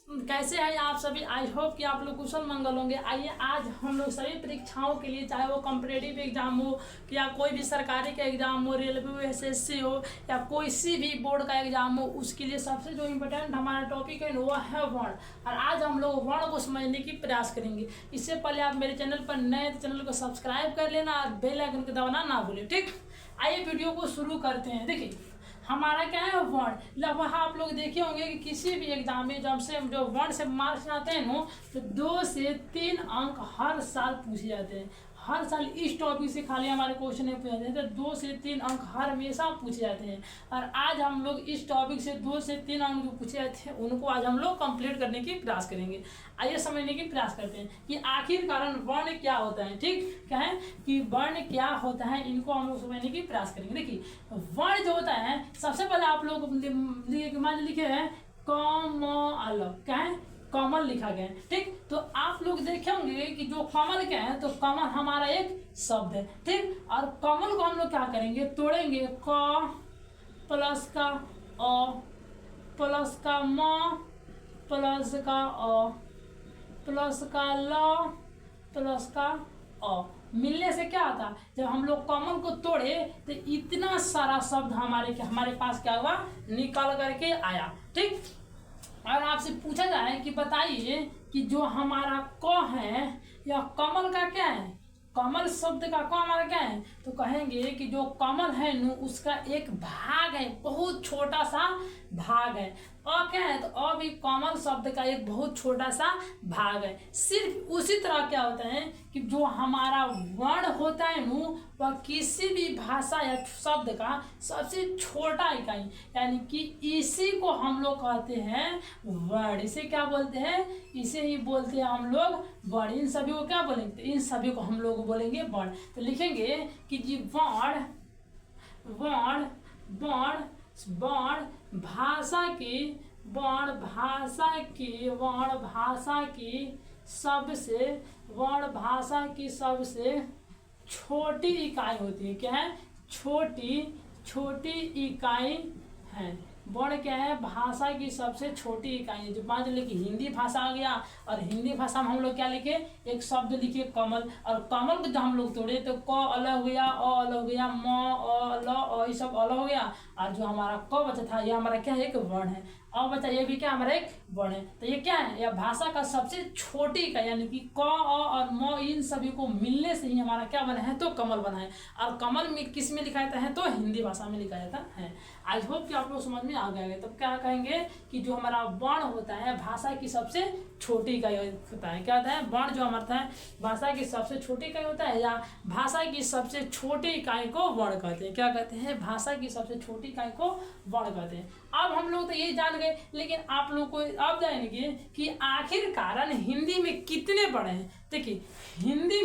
कैसे हैं आप सभी। आई होप कि आप लोग कुशल मंगल होंगे। आइए आज हम लोग सभी परीक्षाओं के लिए, चाहे वो कॉम्पिटेटिव एग्जाम हो या कोई भी सरकारी का एग्जाम हो, रेलवे हो, एसएससी हो या कोई सी भी बोर्ड का एग्जाम हो, उसके लिए सबसे जो इम्पोर्टेंट हमारा टॉपिक है वो है वर्ण। और आज हम लोग वर्ण को समझने की प्रयास करेंगे। इससे पहले आप मेरे चैनल पर नए तो चैनल को सब्सक्राइब कर लेना और बेल आइकन को दबाना ना भूलें, ठीक। आइए वीडियो को शुरू करते हैं। देखिए हमारा क्या है वर्ण। लगभग आप लोग देखे होंगे कि किसी भी एग्जाम में जब से जो वर्ण से मार्क्स आते हैं ना, तो 2 से 3 अंक हर साल पूछे जाते हैं। हर साल इस टॉपिक से खाली हमारे क्वेश्चन नहीं पूछे जाते हैं, तो 2 से 3 अंक हर हमेशा पूछे जाते हैं। और आज हम लोग इस टॉपिक से 2 से 3 अंक जो पूछे जाते हैं उनको आज हम लोग कंप्लीट करने की प्रयास करेंगे। आइए समझने की प्रयास करते हैं कि आखिर कारण वर्ण क्या होता है। ठीक क्या है कि वर्ण क्या होता है, इनको हम लोग समझने की प्रयास करेंगे। देखिए वर्ण जो होता है, सबसे पहले आप लोग मान लिखे हैं कमल, क्या है कमल लिखा गया है। ठीक, तो आप लोग देखे होंगे कि जो कमल क्या है, तो कमल हमारा एक शब्द है। ठीक, और कमल को हम लोग क्या करेंगे, तोड़ेंगे। क प्लस का अ प्लस का म प्लस का अ प्लस का ल प्लस का अ मिलने से क्या होता है, जब हम लोग कमल को तोड़े तो इतना सारा शब्द हमारे पास क्या हुआ, निकल करके आया। ठीक, और आपसे पूछा जाए कि बताइए कि जो हमारा क है या कमल का क्या है, कमल शब्द का क हमारा क्या है, तो कहेंगे कि जो कमल है नु उसका एक भाग है, बहुत छोटा सा भाग है। अ क्या है, तो अ भी कमल शब्द का एक बहुत छोटा सा भाग है। सिर्फ उसी तरह क्या होता है कि जो हमारा वर्ण होता है नु, वह किसी भी भाषा या शब्द का सबसे छोटा इकाई, यानी कि इसी को हम लोग कहते हैं वर्ण। इसे क्या बोलते हैं, इसे ही बोलते हैं हम लोग वर्ण। इन सभी को क्या बोलेंगे, तो इन सभी को हम लोग बोलेंगे वर्ण। तो लिखेंगे कि जी वर्ण वर्ण वर्ण वर्ण भाषा की वर्ण भाषा की सबसे छोटी इकाई होती है। क्या है, छोटी इकाई है। वर्ण क्या है, भाषा की सबसे छोटी इकाई है। जो मान लीजिए कि हिंदी भाषा आ गया, और हिंदी भाषा में हम लोग क्या लिखे, एक शब्द लिखे कमल, और कमल को जब हम लोग तोड़े तो क अलग हो गया, अ अलग हो गया, म अ ल अ ये सब अलग हो गया, और जो हमारा क बचा था ये हमारा क्या है, एक वर्ण है। अब बचा ये भी क्या हमारा एक वर्ण है। तो ये क्या है, यह भाषा का सबसे छोटी इकाई, यानी कि क अ और म इन सभी को मिलने से ही हमारा क्या बना है, तो कमल बना है। और कमल में किस में लिखा जाता है, तो हिंदी भाषा में लिखा जाता है। आई होप कि आप लोग समझ में आ गए। तब क्या कहेंगे कि जो हमारा वर्ण होता है भाषा की सबसे छोटी इकाई होता है। क्या होता है, वर्ण जो हमारा है भाषा की सबसे छोटी इकाई होता है, या भाषा की सबसे छोटी इकाई को वर्ण कहते हैं। क्या कहते हैं, भाषा की सबसे छोटी इकाई को वर्ण कहते हैं। अब हम लोग तो ये जान गए, लेकिन आप लोग को अब जानेंगे कि आखिर कारण हिंदी में कितने वर्ण हैं। देखिए हिंदी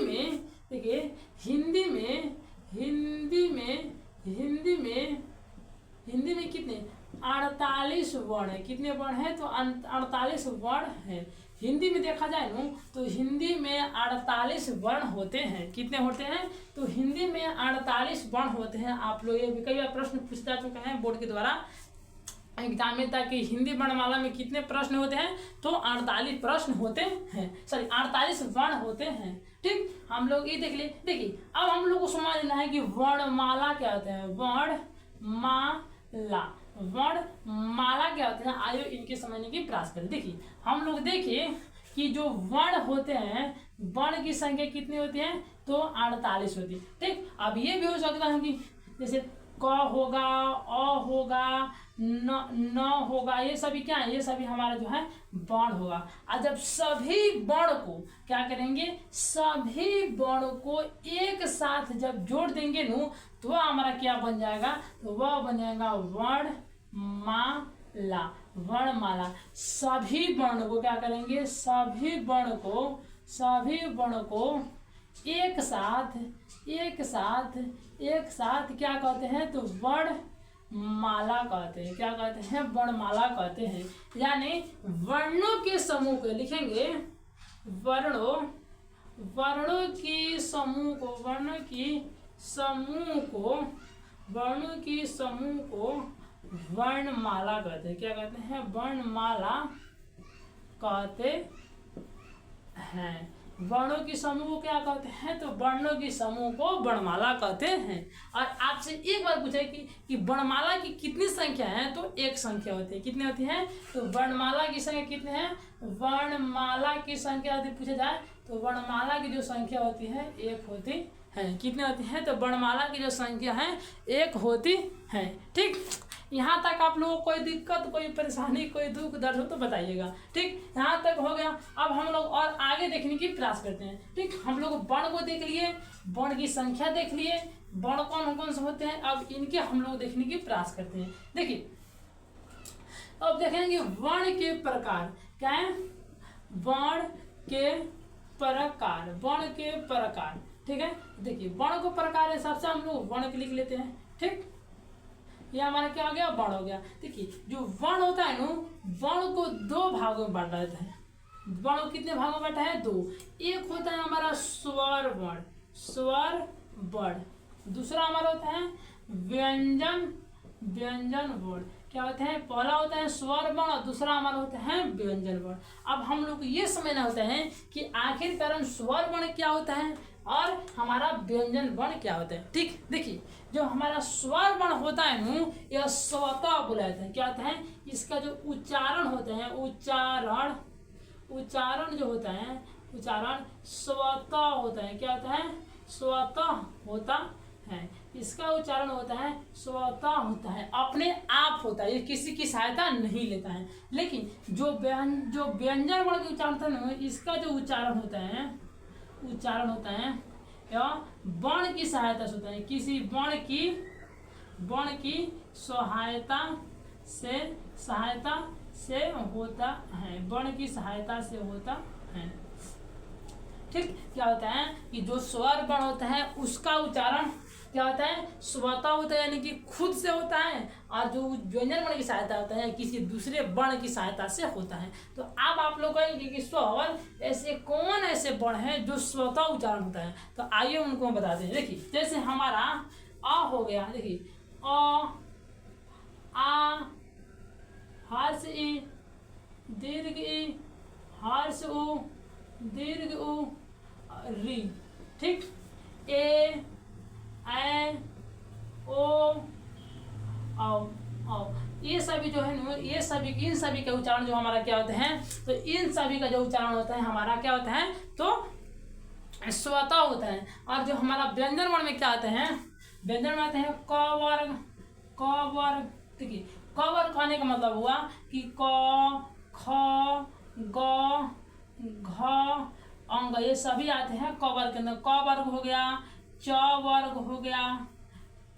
में कितने 48 वर्ण है। कितने वर्ण है, तो 48 वर्ण है। हिंदी में देखा जाए ना, तो हिंदी में 48 वर्ण होते हैं। कितने होते हैं, तो हिंदी में 48 वर्ण होते हैं। आप लोग ये भी कई बार प्रश्न पूछे जा चुके हैं बोर्ड के द्वारा एग्जाम में, ताकि हिंदी वर्णमाला में कितने प्रश्न होते हैं, तो 48 प्रश्न होते हैं, सॉरी 48 वर्ण होते हैं। ठीक, हम लोग ये देख लिए। देखिए अब हम लोग को समझना है कि वर्णमाला क्या होता है, वर्णमाला क्या होते हैं। आइए इनके समझने की प्रयास करें। देखिए हम लोग देखिए कि जो वर्ण होते हैं, वर्ण की संख्या कितनी होती है, तो 48 होती है। ठीक, अब ये भी हो सकता है कि जैसे क होगा, अ होगा, न होगा, ये सभी क्या है, ये सभी हमारा जो है वर्ण होगा। और जब सभी वर्ण को क्या करेंगे, सभी वर्ण को एक साथ जब जोड़ देंगे नु, तो वह हमारा क्या बन जाएगा, तो वह बन जाएगा वर्णमाला। सभी वर्ण को क्या करेंगे, सभी वर्ण को एक साथ क्या कहते हैं, तो वर्णमाला कहते हैं। क्या कहते हैं, वर्णमाला कहते हैं। यानी वर्णों के समूह को लिखेंगे, वर्णों की समूह को वर्णमाला कहते हैं। क्या कहते हैं, वर्णमाला कहते हैं। वर्णों की समूह को क्या कहते हैं? तो वर्णों की समूह को वर्णमाला कहते हैं। और आपसे एक बार पूछे कि वर्णमाला की कितनी संख्या है? तो एक संख्या होती है। कितनी होती है? तो वर्णमाला की संख्या कितनी है? वर्णमाला की संख्या यदि पूछा जाए तो वर्णमाला की जो संख्या होती है एक होती है। कितनी होती है? तो वर्णमाला की जो संख्या है एक होती है। ठीक, यहाँ तक आप लोगों को कोई दिक्कत, कोई परेशानी, कोई दुख दर्द हो तो बताइएगा। ठीक, यहाँ तक हो गया। अब हम लोग और आगे देखने की प्रयास करते हैं। ठीक, हम लोग वर्ण को देख लिए, वर्ण की संख्या देख लिए, वर्ण कौन कौन से होते हैं, अब इनके हम लोग देखने की प्रयास करते हैं। देखिए, अब देखेंगे वर्ण के प्रकार। क्या है? वर्ण के प्रकार, वर्ण के प्रकार। ठीक है, देखिए वर्ण को प्रकार हिसाब से हम लोग वर्ण के लिख लेते हैं। ठीक, ये हमारा क्या हो गया? वर्ण हो गया। देखिए, जो वर्ण होता है ना, वर्ण को दो भागों में बांटा जाता है। वर्ण को कितने भागों में बांटा है? दो। एक होता है हमारा स्वर वर्ण, स्वर वर्ण। दूसरा हमारा होता है व्यंजन, व्यंजन वर्ण। क्या होते हैं? पहला होता है स्वर वर्ण और दूसरा हमारा होता है व्यंजन वर्ण। अब हम लोग को ये समझना होता है कि आखिरकार स्वर वर्ण क्या होता है और हमारा व्यंजन वर्ण क्या होता है। ठीक, देखिए जो हमारा स्वर वर्ण होता है ना, यह स्वतः बोला जाता है। क्या होता है? इसका जो उच्चारण होता है, उच्चारण, उच्चारण जो होता है, उच्चारण स्वतः होता है। क्या होता है? स्वतः होता है। इसका उच्चारण होता है स्वतः होता है, अपने आप होता है, ये किसी की सहायता नहीं लेता है। लेकिन जो व्यंजन वर्ण के उच्चारण होता है ना, इसका जो उच्चारण होता है, उच्चारण होता है वर्ण की सहायता से होता है। किसी वर्ण की सहायता से होता है, वर्ण की सहायता से होता है। ठीक, क्या होता है कि जो स्वर वर्ण होता है उसका उच्चारण क्या होता है? स्वतः होता है, यानी कि खुद से होता है। और जो व्यंजन वर्ण की सहायता होता है किसी दूसरे वर्ण की सहायता से होता है। तो अब आप लोग कहेंगे कि स्वर ऐसे कौन ऐसे वर्ण हैं जो स्वतः उच्चारण होता है? तो आइए उनको हम बताते हैं। देखिए, जैसे हमारा अ हो गया। देखिए, अ, आ, हर्ष ई, दीर्घ ई, हर्ष उ, दीर्घ उ, री। ठीक, ए, ओ, औ, ये सभी जो है ना, ये सभी, इन सभी के उच्चारण जो हमारा क्या होते हैं? तो इन सभी का जो उच्चारण होता है हमारा क्या होता है? तो स्वतः होता है। और जो हमारा व्यंजन वर्ण में क्या आते हैं? व्यंजन में आते हैं क वर्ग, क वर्ग। देखिए, क वर्ग कहने का मतलब हुआ कि क, ख, ग, घ, अंग, ये सभी आते हैं क वर्ग के अंदर। क वर्ग हो गया, च वर्ग हो गया,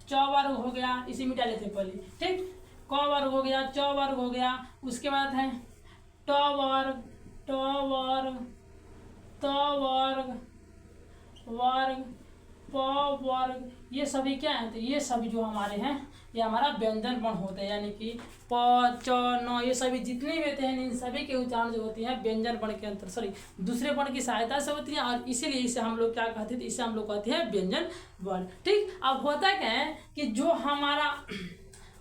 च वर्ग हो गया, इसी मिटा लेते हैं पहले। ठीक, क वर्ग हो गया, च वर्ग हो गया, उसके बाद है ट वर्ग, ट वर्ग, त वर्ग, वर्ग, प वर्ग। ये सभी क्या है? तो ये सभी जो हमारे हैं ये हमारा व्यंजन वर्ण होते हैं, यानी कि प, च, न, ये सभी जितने भी होते हैं इन सभी के उच्चारण जो होती है व्यंजन वर्ण के अंतर, सॉरी, दूसरे वर्ण की सहायता से होती है। और इसीलिए इसे हम लोग क्या कहते हैं? तो इसे हम लोग कहते हैं व्यंजन वर्ण। ठीक, अब होता क्या है कि जो हमारा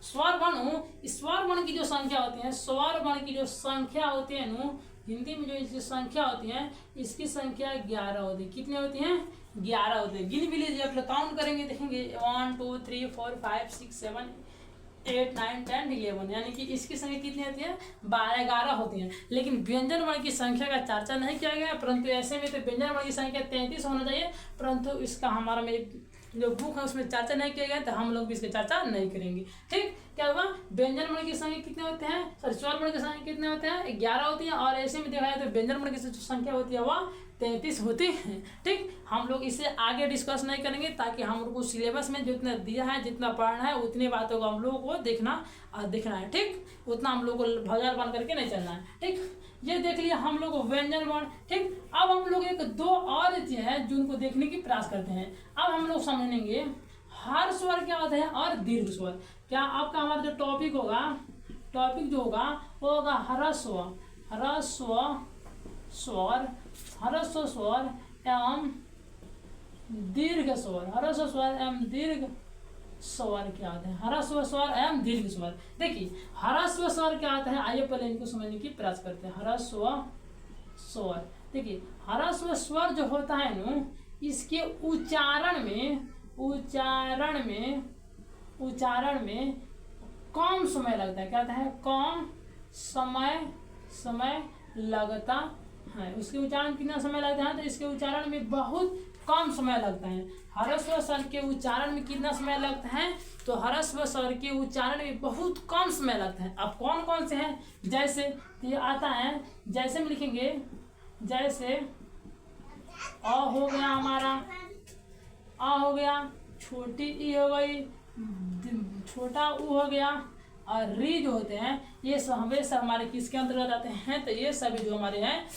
स्वर वर्ण, स्वर वर्ण की जो संख्या होती है, स्वर वर्ण की जो संख्या होती है ना, हिंदी में जो इसकी संख्या होती है, इसकी संख्या 11 होती है। कितनी होती है? 11 होते हैं। गिन भी लीजिए, आप लोग काउंट करेंगे देखेंगे 1 2 3 4 5 6 7 8 9 10 11, यानी कि इसकी संख्या कितनी होती है? 12-11 होती है। लेकिन व्यंजन वर्ण की संख्या का चर्चा नहीं किया गया, परंतु ऐसे में तो व्यंजन वर्ण की संख्या 33 होना चाहिए, परंतु इसका हमारा में जो बुक है उसमें चर्चा नहीं किया गया, तो हम लोग भी इसकी चर्चा नहीं करेंगे। ठीक, क्या हुआ? व्यंजन वर्ण की संख्या कितने होते हैं? सॉरी, स्वर वर्ण की संख्या कितने होते हैं? 11 होती है। और ऐसे में देखा जाए तो व्यंजन वर्ण की जो संख्या होती है वह 33 होती है। ठीक, हम लोग इसे आगे डिस्कस नहीं करेंगे, ताकि हम लोग को सिलेबस में जितना दिया है, जितना पढ़ना है, उतनी बातों को हम लोगों को देखना है। ठीक, उतना हम लोग को भौजाल बन करके नहीं चलना है। ठीक, ये देख लिया हम लोग व्यंजन वर्ण। ठीक, अब हम लोग एक दो और हैं जिनको देखने की प्रयास करते हैं। अब हम लोग समझेंगे हर स्वर क्या होता है और दीर्घ स्वर क्या। आपका हमारा जो टॉपिक जो होगा वो होगा ह्रस्व, ह्रस्व स्वर, ह्रस्व स्वर एवं दीर्घ स्वर, ह्रस्व स्वर एवं दीर्घ स्वर क्या होता है, ह्रस्व स्वर एवं दीर्घ स्वर। देखिए ह्रस्व स्वर क्या आता है, आइए पहले इनको समझने की प्रयास करते हैं। ह्रस्व स्वर, देखिए ह्रस्व स्वर जो होता है ना, इसके उच्चारण में कम समय लगता है। क्या होता है, कम समय लगता है। उसके उच्चारण कितना समय लगता है, तो इसके उच्चारण में बहुत कम समय लगता है। ह्रस्व स्वर के उच्चारण में कितना समय लगता है, तो ह्रस्व स्वर के उच्चारण में बहुत कम समय लगता है। अब कौन कौन से हैं, जैसे ये आता है, जैसे में लिखेंगे, जैसे अ हो गया हमारा, आ हो गया, छोटी ई हो गई, छोटा ऊ हो गया, और री जो होते हैं ये सब हमारे किसके अंतर्गत आते हैं, तो ये सभी जो हमारे हैं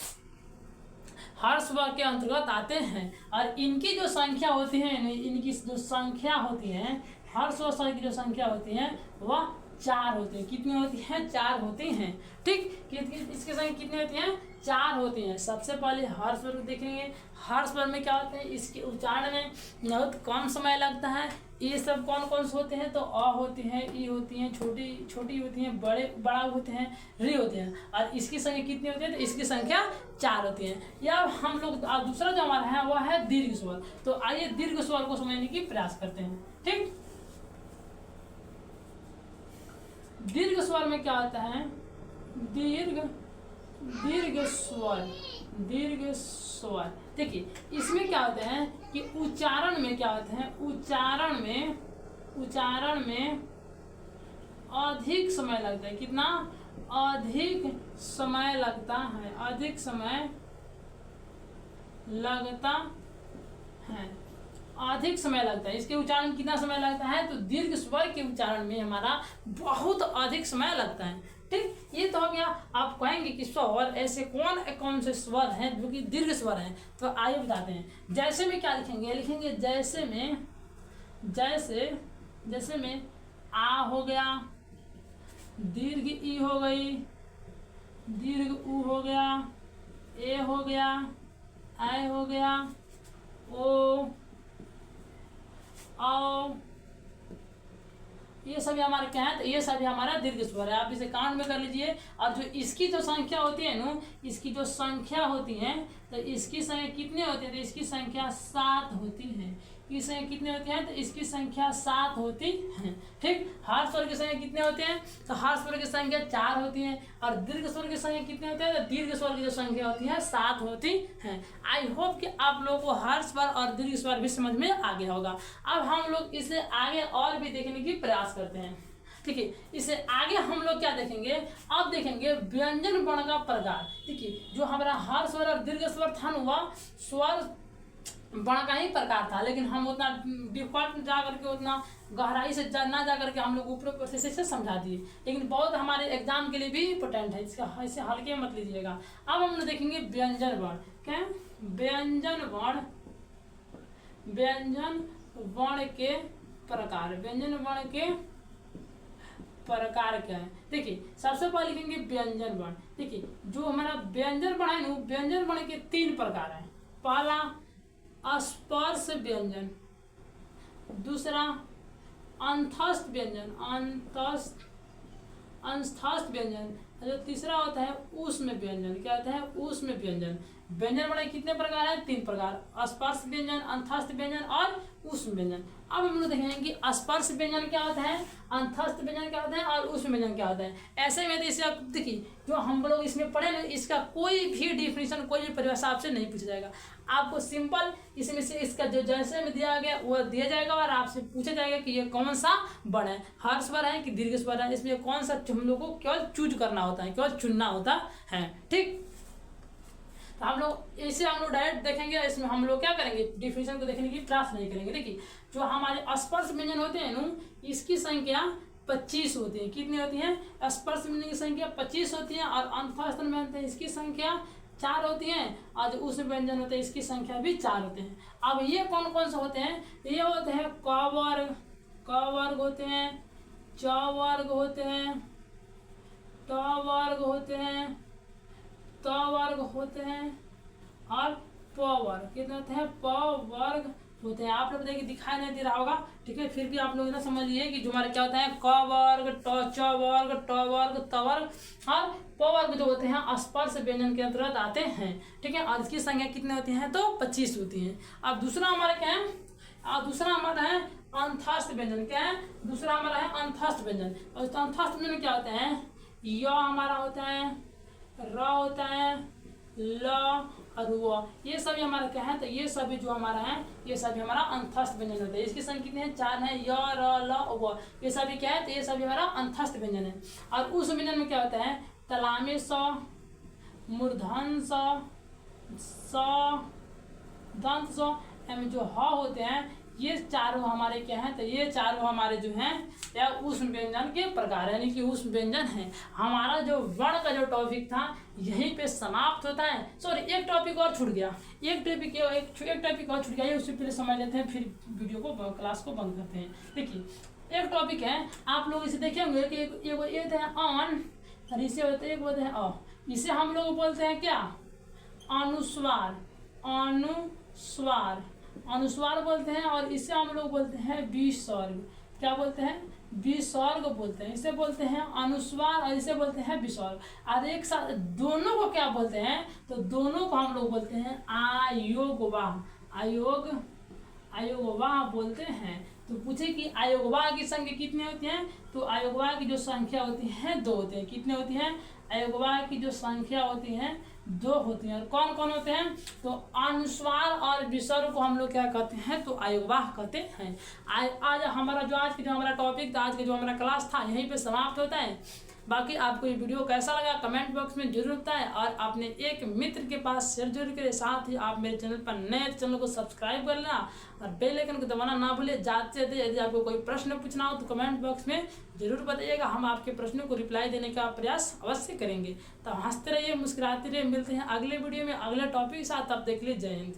ह्रस्व स्वर के अंतर्गत आते हैं। और इनकी जो संख्या होती है, इनकी जो संख्या होती है, ह्रस्व स्वर की जो संख्या होती है वह 4 होती है। कितनी होती है, 4 होती हैं। ठीक, इसके संख्या कितनी होती हैं, 4 होती हैं। सबसे पहले ह्रस्व स्वर को देखेंगे। ह्रस्व स्वर में क्या होते हैं, इसके उच्चारण में बहुत कम समय लगता है। ये सब कौन कौन से होते हैं, तो अ होती हैं, ई होती हैं, छोटी होती हैं, बड़ा होते हैं, री होते हैं। और इसकी संख्या कितनी होती है, तो इसकी संख्या 4 होती है। या हम लोग दूसरा जो हमारा है वह है दीर्घ स्वर। तो आइए दीर्घ स्वर को समझने की प्रयास करते हैं। ठीक, दीर्घ स्वर में क्या होता है, दीर्घ स्वर। देखिए इसमें क्या होता है कि उच्चारण में क्या होता है, उच्चारण में अधिक समय लगता है। कितना, अधिक समय लगता है, अधिक समय लगता है। इसके उच्चारण में कितना समय लगता है, तो दीर्घ स्वर के उच्चारण में हमारा बहुत अधिक समय लगता है। ठीक, ये तो हो गया। आप कहेंगे कि स्वर ऐसे कौन से स्वर हैं जो कि दीर्घ स्वर हैं, तो आइए बताते हैं। जैसे में क्या लिखेंगे, जैसे में आ हो गया, दीर्घ ई हो गई, दीर्घ ऊ हो गया, ए हो गया, आई हो गया, ओ, आओ, ये सभी हमारे क्या है, तो ये सभी हमारा दीर्घ स्वर है। आप इसे काउंट में कर लीजिए। और जो इसकी जो संख्या होती है ना, इसकी जो संख्या होती है, तो इसकी संख्या कितनी होती है, तो इसकी संख्या 7 होती है। की संख्या कितनी होती है, तो इसकी संख्या 7 होती है। ठीक, ह्रस्व स्वर की संख्या कितने होते हैं, तो ह्रस्व स्वर की संख्या 4 होती है। और दीर्घ स्वर की संख्या कितनी होती है, तो दीर्घ स्वर की जो संख्या होती है 7 होती है। आई होप कि आप लोगों को ह्रस्व स्वर और दीर्घ स्वर भी समझ में आ गया होगा। अब हम लोग इसे आगे और भी देखने की प्रयास करते हैं। ठीक है, इसे आगे हम लोग क्या देखेंगे, अब देखेंगे व्यंजन वर्ण का प्रकार। देखिए जो हमारा ह्रस्व स्वर और दीर्घ स्वर था, वह स्वर वर्ण का ही प्रकार था। लेकिन हम उतना डिफॉल्ट जा करके, उतना गहराई से ना जा करके हम लोग ऊपर से समझा दिए। लेकिन बहुत हमारे एग्जाम के लिए भी इम्पोर्टेंट है, इसका इसे हल्के मत लीजिएगा। अब हम लोग देखेंगे व्यंजन वर्ण। क्या, व्यंजन वर्ण के प्रकार। व्यंजन वर्ण के प्रकार क्या है, देखिए सबसे पहले लिखेंगे व्यंजन वर्ण। देखिए जो हमारा व्यंजन वर्ण है ना, व्यंजन वर्ण के 3 प्रकार है। पहला स्पर्श व्यंजन, दूसरा अंतस्थ व्यंजन, अंतस्थ व्यंजन, जो तीसरा होता है ऊष्म व्यंजन। क्या होता है, ऊष्म व्यंजन। व्यंजन वर्ण कितने प्रकार है, 3 प्रकार, स्पर्श व्यंजन, अंतस्थ व्यंजन और ऊष्म व्यंजन। अब हम लोग देखेंगे कि स्पर्श व्यंजन क्या होता है, अंतस्थ व्यंजन क्या होता है और ऊष्म व्यंजन क्या होता है। ऐसे में तो इसे आप देखिए, जो हम लोग इसमें पढ़े ना, इसका कोई भी डिफिनेशन, कोई भी परिभाषा आपसे नहीं पूछा जाएगा। आपको सिंपल इसमें से इसका जो जैसे में दिया गया वो दिया जाएगा, और आपसे पूछा जाएगा कि ये कौन सा वर्ण है, ह्रस्व स्वर है कि दीर्घ स्वर है। इसमें कौन सा हम लोग को केवल चूज करना होता है, केवल चुनना होता है। ठीक, तो हम लोग इसे हम लोग डायरेक्ट देखेंगे। इसमें हम लोग क्या करेंगे, डिफिनेशन को देखने की प्रयास नहीं करेंगे। देखिए जो हमारे स्पर्श व्यंजन होते हैं ना, इसकी संख्या 25 होती है। कितनी होती है, स्पर्श व्यंजन की संख्या 25 होती है। और अंतस्थ व्यंजन इसकी संख्या 4 होती है। और जो ऊष्म व्यंजन होते हैं इसकी संख्या भी 4 होते हैं। अब ये कौन कौन से होते हैं, ये होते हैं क वर्ग होते हैं, च वर्ग होते हैं, ट वर्ग होते हैं, त वर्ग होते हैं और प वर्ग। कितने होते हैं, प वर्ग, होते हैं। आप लोग देखिए दिखाई नहीं दे रहा होगा, ठीक है, फिर भी आप लोग इतना समझिए कि जो हमारे क्या होता है क वर्ग, च वर्ग, ट वर्ग, त वर्ग और प वर्ग जो होते हैं स्पर्श व्यंजन के अंतर्गत आते हैं, ठीक है। और इसकी संख्या कितने होती हैं तो 25 होती हैं। अब दूसरा हमारा क्या है, दूसरा हमारा है अंतस्थ व्यंजन। क्या है दूसरा हमारा है अंतस्थ व्यंजन। और इस अंतस्थ व्यंजन क्या होते हैं, य हमारा होता है, र होता है, ल और वो, ये सभी हमारा क्या है तो ये सभी जो हमारा है ये सभी हमारा अंतस्थ व्यंजन होते हैं। इसकी संख्या कितने हैं 4 है, य र ल व, ये सभी क्या है तो ये सभी हमारा अंतस्थ व्यंजन है। और उस व्यंजन में क्या होता है तलामी स, मूर्धन स, दंत स, एवं जो ह होते हैं ये चारों हमारे क्या हैं तो ये चारों हमारे जो हैं या उस व्यंजन के प्रकार यानी कि उस व्यंजन है। हमारा जो वर्ण का जो टॉपिक था यहीं पे समाप्त होता है। सॉरी एक टॉपिक और छूट गया, एक टॉपिक और छूट गया, ये उससे पहले समझ लेते हैं फिर वीडियो को क्लास को बंद करते हैं। देखिए एक टॉपिक है, आप लोग इसे देखे होंगे कि एक है अन और इसे होते एक बोलते हैं अ, इसे हम लोग बोलते हैं क्या अनुस्वार, अनुस्वार, अनुस्वार बोलते हैं। और इसे हम लोग बोलते हैं विसर्ग। क्या बोलते हैं विसर्ग बोलते हैं, इसे बोलते हैं अनुस्वार और इसे बोलते हैं विसर्ग। और एक साथ दोनों को क्या बोलते हैं तो दोनों को हम लोग बोलते हैं आयोगवाह, आयोगवाह बोलते हैं। तो पूछे कि आयोगवाह की संख्या कितनी होती है तो आयोगवाह की जो संख्या होती है 2 होती है। कितने होती हैं आयोगवाह की जो संख्या होती है 2 होती हैं। और कौन कौन होते हैं तो अनुस्वार और विसर्ग को हम लोग क्या कहते हैं तो आयोगवाह कहते हैं। आज हमारा जो हमारा टॉपिक था, आज का जो हमारा क्लास था यहीं पे समाप्त होता है। बाकी आपको ये वीडियो कैसा लगा कमेंट बॉक्स में जरूर बताएं और अपने एक मित्र के पास शेयर जरूर करें। साथ ही आप मेरे चैनल पर नए चैनल को सब्सक्राइब कर लेना और बेल आइकन को दबाना ना भूलें। जाते जाते यदि आपको कोई प्रश्न पूछना हो तो कमेंट बॉक्स में जरूर बताइएगा, हम आपके प्रश्नों को रिप्लाई देने का प्रयास अवश्य करेंगे। तो हंसते रहिए, मुस्कुराते रहिए, मिलते हैं अगले वीडियो में अगले टॉपिक के साथ। तब देख लीजिए, जय हिंद।